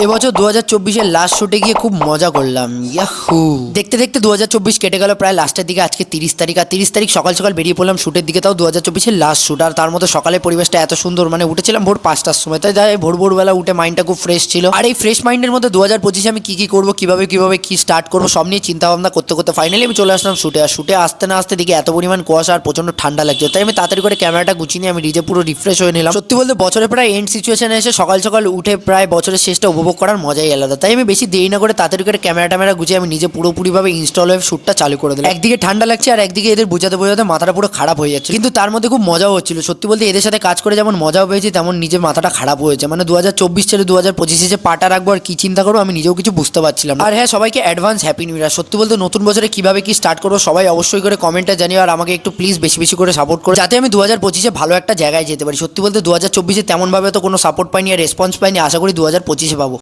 এবছর 2024-এর লাস্ট শুটে গিয়ে খুব মজা করলাম। ইয়াহু! দেখতে দেখতে 2024 কেটে গেল প্রায় লাস্টের দিকে। আজকে 30 তারিখ, আর 30 তারিখ সকাল সকাল বেরিয়ে পড়লাম শুটের দিকে, তাও 2024-এর লাস্ট শুট। আর তার মধ্যে সকালের পরিবেশটা এত সুন্দর, মানে উঠেছিলাম ভোর 5টার সময়, তাই যাই ভোরবেলা উঠে মাইন্ডটা খুব ফ্রেশ ছিল। আর এই ফ্রেশ মাইন্ডের মধ্যে 2025-এ আমি কি করবো, কিভাবে কি স্টার্ট করবো, সব নিয়ে চিন্তা ভাবনা করতে করতে ফাইনালি আমি চলে আসলাম শুটে। আর শুটে আসতে না আসতে দিকে এত পরিমাণ কুয়াশা আর প্রচন্ড ঠান্ডা লাগছে, তাই আমি তাড়াতাড়ি করে ক্যামেরাটা গুছিয়ে নিয়ে আমি নিজে পুরো রিফ্রেশ হয়ে নিলাম। সত্যি বলতে বছরের প্রায় এন্ড সিচুয়েশনে এসে সকাল সকাল উঠে প্রায় বছরের শেষটা উপভোগ করার মজাই আলাদা। তাই আমি বেশি দেরি না করে তাড়াতাড়ি করে ক্যামেরা গুছিয়ে আমি নিজে পুরোপুরিভাবে ইনস্টল হয়ে শ্যুটটা চালু করে দিলাম। একদিকে ঠান্ডা লাগছে আর একদিকে এদের বোঝাতে মাথাটা পুরো খারাপ হয়ে যাচ্ছে, কিন্তু তার মধ্যে খুব মজাও হচ্ছিল। সত্যি বলতে এদের সাথে কাজ করে যেমন মজাও পেয়েছি, তেমন নিজের মাথাটা খারাপ হয়েছে। মানে 2024 ছেড়ে 2025-এ যে পাটা রাখবো আর কি চিন্তা করবো আমি নিজেও কিছু বুঝতে পারছিলাম না। আর হ্যাঁ, সবাইকে অ্যাডভান্স হ্যাপি নিউ ইয়ার। সত্যি বলতে নতুন বছরে কিভাবে কি স্টার্ট করবো সবাই অবশ্যই করে কমেন্টে জানিও, আর আমাকে একটু প্লিজ বেশি বেশি করে সাপোর্ট করো, যাতে আমি 2025-এ ভালো একটা জায়গায় যেতে পারি। সত্যি বলতে 2024-এ তেমনভাবে তো কোনো সাপোর্ট পাইনি আর রেসপন্স পাইনি, আশা করি 2025-এ পাবো।